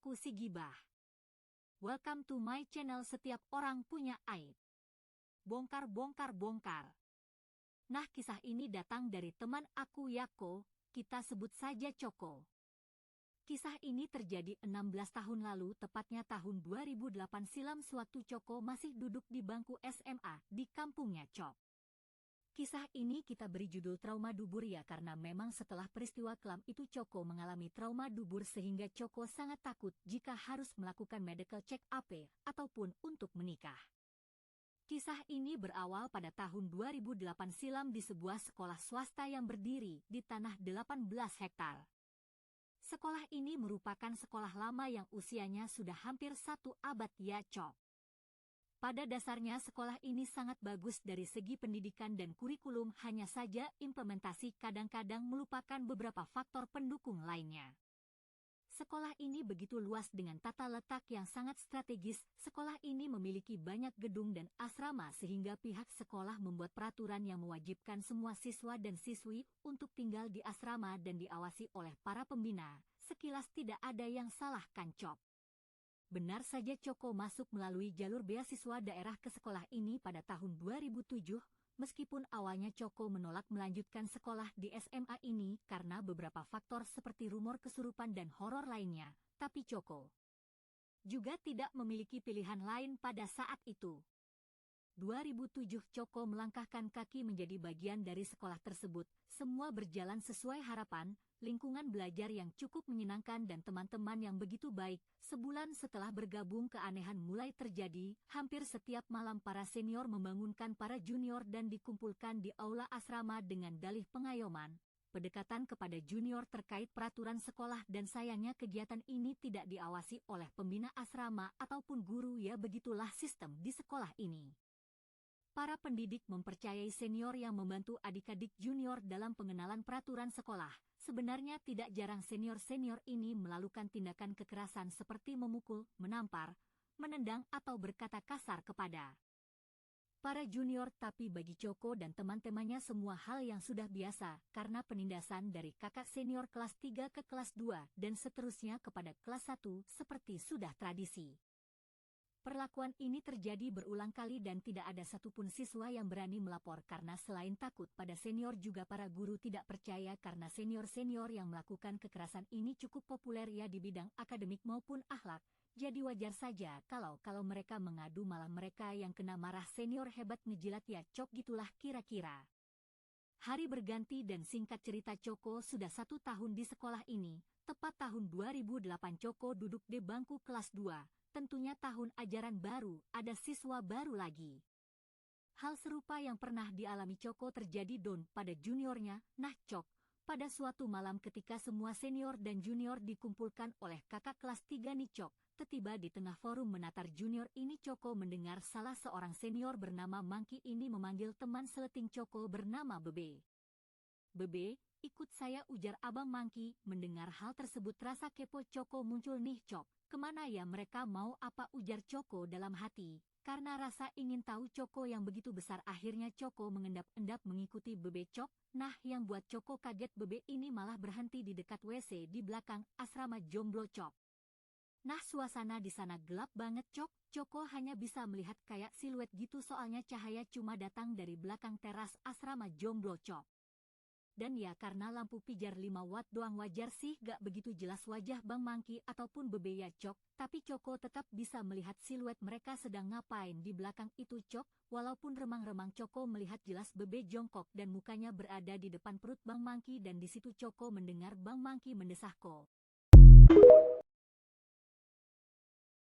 aku si Gibah. Welcome to my channel. Setiap orang punya aib. Bongkar, bongkar, bongkar. Nah, kisah ini datang dari teman aku Yako, kita sebut saja Coko. Kisah ini terjadi 16 tahun lalu, tepatnya tahun 2008 silam, sewaktu Coko masih duduk di bangku SMA di kampungnya Cok. Kisah ini kita beri judul trauma dubur ya, karena memang setelah peristiwa kelam itu Coko mengalami trauma dubur sehingga Coko sangat takut jika harus melakukan medical check up ataupun untuk menikah. Kisah ini berawal pada tahun 2008 silam di sebuah sekolah swasta yang berdiri di tanah 18 hektar. Sekolah ini merupakan sekolah lama yang usianya sudah hampir 1 abad ya Cok. Pada dasarnya sekolah ini sangat bagus dari segi pendidikan dan kurikulum, hanya saja implementasi kadang-kadang melupakan beberapa faktor pendukung lainnya. Sekolah ini begitu luas dengan tata letak yang sangat strategis. Sekolah ini memiliki banyak gedung dan asrama sehingga pihak sekolah membuat peraturan yang mewajibkan semua siswa dan siswi untuk tinggal di asrama dan diawasi oleh para pembina. Sekilas tidak ada yang salah kan Cok? Benar saja, Coko masuk melalui jalur beasiswa daerah ke sekolah ini pada tahun 2007, meskipun awalnya Coko menolak melanjutkan sekolah di SMA ini karena beberapa faktor seperti rumor kesurupan dan horor lainnya, tapi Coko juga tidak memiliki pilihan lain pada saat itu. 2007 Coko melangkahkan kaki menjadi bagian dari sekolah tersebut. Semua berjalan sesuai harapan, lingkungan belajar yang cukup menyenangkan dan teman-teman yang begitu baik. Sebulan setelah bergabung, keanehan mulai terjadi. Hampir setiap malam para senior membangunkan para junior dan dikumpulkan di aula asrama dengan dalih pengayoman, pendekatan kepada junior terkait peraturan sekolah, dan sayangnya kegiatan ini tidak diawasi oleh pembina asrama ataupun guru ya, begitulah sistem di sekolah ini. Para pendidik mempercayai senior yang membantu adik-adik junior dalam pengenalan peraturan sekolah. Sebenarnya tidak jarang senior-senior ini melakukan tindakan kekerasan seperti memukul, menampar, menendang atau berkata kasar kepada para junior, tapi bagi Coko dan teman-temannya semua hal yang sudah biasa karena penindasan dari kakak senior kelas 3 ke kelas 2 dan seterusnya kepada kelas 1 seperti sudah tradisi. Perlakuan ini terjadi berulang kali dan tidak ada satupun siswa yang berani melapor karena selain takut pada senior juga para guru tidak percaya karena senior-senior yang melakukan kekerasan ini cukup populer ya di bidang akademik maupun akhlak. Jadi wajar saja kalau mereka mengadu, malah mereka yang kena marah senior hebat ngejilat ya Cok, gitulah kira-kira. Hari berganti dan singkat cerita Coko sudah 1 tahun di sekolah ini. Tepat tahun 2008 Coko duduk di bangku kelas 2. Tentunya tahun ajaran baru, ada siswa baru lagi. Hal serupa yang pernah dialami Coko terjadi pada juniornya. Nah Cok, pada suatu malam ketika semua senior dan junior dikumpulkan oleh kakak kelas 3 nih Cok, tiba di tengah forum menatar junior ini Coko mendengar salah seorang senior bernama Mangki ini memanggil teman seleting Coko bernama Bebe. Bebe, ikut saya, ujar Abang Mangki. Mendengar hal tersebut rasa kepo Coko muncul nih Cok. Kemana ya mereka mau, apa, ujar Coko dalam hati. Karena rasa ingin tahu Coko yang begitu besar, akhirnya Coko mengendap-endap mengikuti Bebe Cok. Nah, yang buat Coko kaget, Bebe ini malah berhenti di dekat WC di belakang asrama jomblo Cok. Nah, suasana di sana gelap banget Cok. Coko hanya bisa melihat kayak siluet gitu, soalnya cahaya cuma datang dari belakang teras asrama jomblo Cok. Dan ya karena lampu pijar 5 watt doang, wajar sih gak begitu jelas wajah Bang Mangki ataupun Bebe ya Cok. Tapi Coko tetap bisa melihat siluet mereka sedang ngapain di belakang itu Cok. Walaupun remang-remang Coko melihat jelas Bebe jongkok dan mukanya berada di depan perut Bang Mangki, dan di situ Coko mendengar Bang Mangki mendesah, "Ko."